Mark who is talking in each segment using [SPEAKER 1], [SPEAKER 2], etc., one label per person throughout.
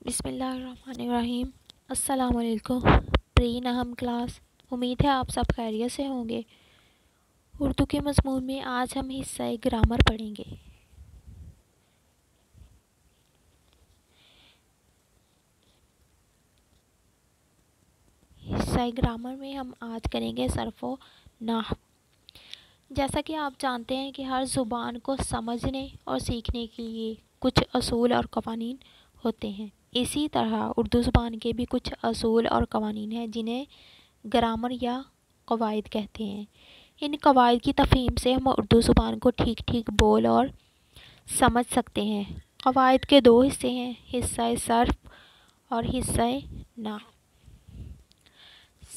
[SPEAKER 1] بسم اللہ الرحمن الرحیم۔ السلام علیکم پری نہم کلاس، امید ہے آپ سب خیریت سے ہوں گے۔ اردو کے مضمون میں آج ہم حصہ گرامر پڑھیں گے۔ حصہ گرامر میں ہم آج کریں گے صرف و نحو۔ جیسا کہ آپ جانتے ہیں کہ ہر زبان کو سمجھنے اور سیکھنے کے لیے کچھ اصول اور قوانین ہوتے ہیں، اسی طرح اردو زبان کے بھی کچھ اصول اور قوانین ہیں جنہیں گرامر یا قواعد کہتے ہیں۔ ان قواعد کی تفہیم سے ہم اردو زبان کو ٹھیک بول اور سمجھ سکتے ہیں۔ قواعد کے دو حصے ہیں، حصہ صرف اور حصہ نحو۔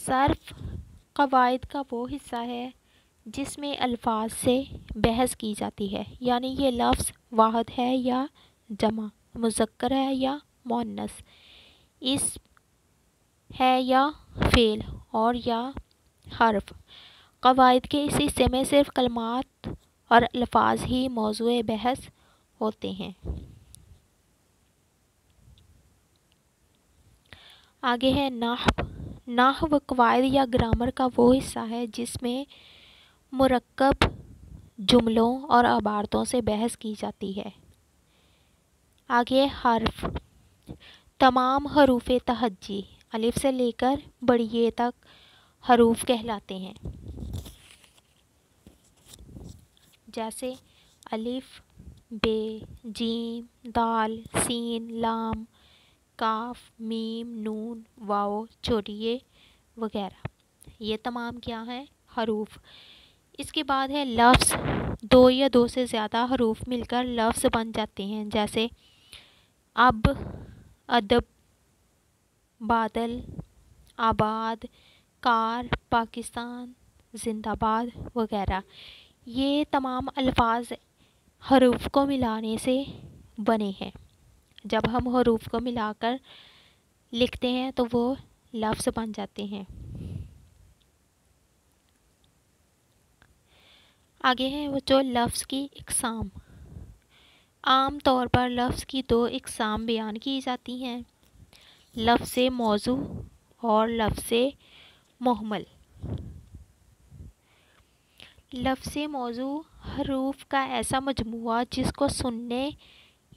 [SPEAKER 1] صرف قواعد کا وہ حصہ ہے جس میں الفاظ سے بحث کی جاتی ہے، یعنی یہ لفظ واحد ہے یا جمع، مذکر ہے یا مؤنث، اسم ہے یا فعل اور یا حرف۔ قواعد کے اس حصے میں صرف کلمات اور الفاظ ہی موضوع بحث ہوتے ہیں۔ آگے ہے نحو۔ نحو قواعد یا گرامر کا وہ حصہ ہے جس میں مرکب جملوں اور عبارتوں سے بحث کی جاتی ہے۔ آگے حرف۔ تمام حروف تہجی الف سے لے کر بڑی یہ تک حروف کہلاتے ہیں، جیسے الف، بے، جیم، دال، سین، لام، کاف، میم، نون، واو، چھوٹی یہ وغیرہ۔ یہ تمام کیا ہیں؟ حروف۔ اس کے بعد ہے لفظ۔ دو یا دو سے زیادہ حروف مل کر لفظ بن جاتے ہیں، جیسے اب، ادب، بادل، آباد، کار، پاکستان، زندہ باد وغیرہ۔ یہ تمام الفاظ حروف کو ملانے سے بنے ہیں۔ جب ہم حروف کو ملا کر لکھتے ہیں تو وہ لفظ بن جاتے ہیں۔ آگے ہے وہ جو لفظ کی اقسام۔ عام طور پر لفظ کی دو اقسام بیان کی جاتی ہیں، لفظ موضوع اور لفظ مہمل۔ لفظ موضوع حروف کا ایسا مجموعہ جس کو سننے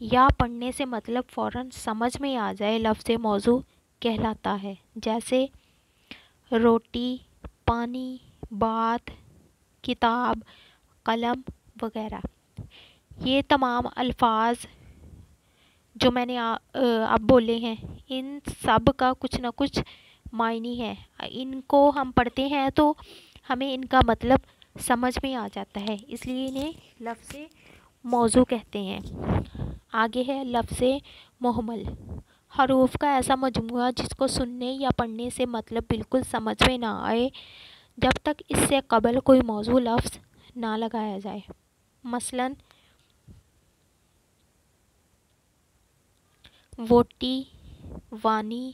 [SPEAKER 1] یا پڑھنے سے مطلب فوراً سمجھ میں آ جائے لفظ موضوع کہلاتا ہے، جیسے روٹی، پانی، بات، کتاب، قلم وغیرہ۔ یہ تمام الفاظ جو میں نے اب بولے ہیں، ان سب کا کچھ نہ کچھ معنی ہے۔ ان کو ہم پڑھتے ہیں تو ہمیں ان کا مطلب سمجھ میں آ جاتا ہے، اس لیے انہیں لفظ موضوع کہتے ہیں۔ آگے ہے لفظ مہمل۔ حروف کا ایسا مجموعہ جس کو سننے یا پڑھنے سے مطلب بالکل سمجھ میں نہ آئے جب تک اس سے قبل کوئی موضوع لفظ نہ لگایا جائے۔ مثلاً ووٹی، وانی،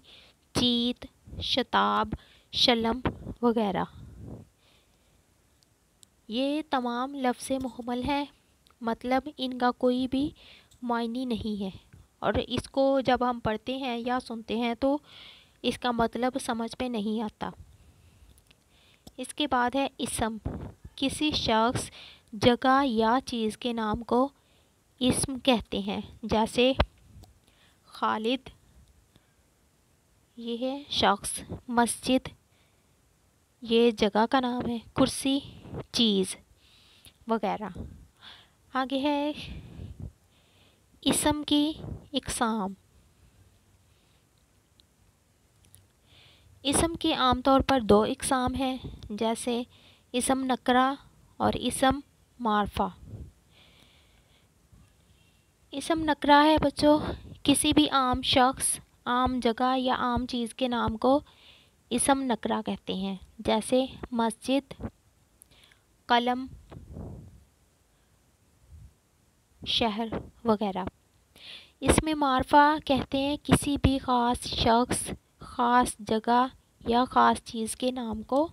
[SPEAKER 1] چیت، شتاب، شلم وغیرہ۔ یہ تمام لفظ مہمل ہیں، مطلب ان کا کوئی بھی معنی نہیں ہے، اور اس کو جب ہم پڑھتے ہیں یا سنتے ہیں تو اس کا مطلب سمجھ میں نہیں آتا۔ اس کے بعد ہے اسم۔ کسی شخص، جگہ یا چیز کے نام کو اسم کہتے ہیں، جیسے خالد یہ ہے شخص، مسجد یہ جگہ کا نام ہے، کرسی چیز وغیرہ۔ آگے ہے اسم کی اقسام۔ اسم کی عام طور پر دو اقسام ہیں، جیسے اسم نکرہ اور اسم معرفہ۔ اسم نکرہ ہے بچوں، کسی بھی عام شخص، عام جگہ یا عام چیز کے نام کو اسم نکرہ کہتے ہیں، جیسے مسجد، قلم، شہر وغیرہ۔ اسم معرفہ کہتے ہیں کسی بھی خاص شخص، خاص جگہ یا خاص چیز کے نام کو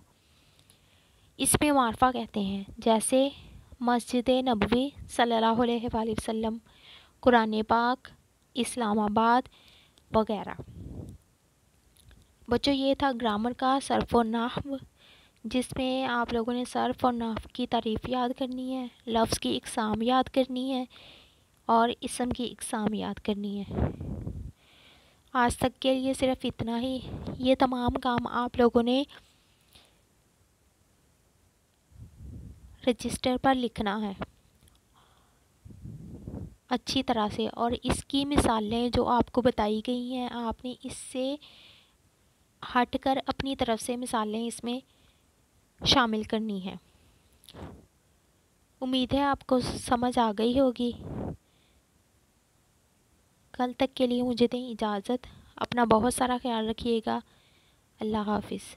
[SPEAKER 1] اسم معرفہ کہتے ہیں، جیسے مسجد نبوی صلی اللہ علیہ وآلہ وسلم، قرآن پاک، اسلام آباد، وغیرہ۔ بچوں یہ تھا گرامر کا صرف و نحو، جس میں آپ لوگوں نے صرف اور نحو کی تعریف یاد کرنی ہے، لفظ کی اقسام یاد کرنی ہے اور اسم کی اقسام یاد کرنی ہے۔ آج تک کے لیے صرف اتنا ہی۔ یہ تمام کام آپ لوگوں نے رجسٹر پر لکھنا ہے اچھی طرح سے، اور اس کی مثالیں جو آپ کو بتائی گئی ہیں آپ نے اس سے ہٹ کر اپنی طرف سے مثالیں اس میں شامل کرنی ہیں۔ امید ہے آپ کو سمجھ آ گئی ہوگی۔ کل تک کے لیے مجھے دیں اجازت، اپنا بہت سارا خیال رکھیے گا۔ اللہ حافظ۔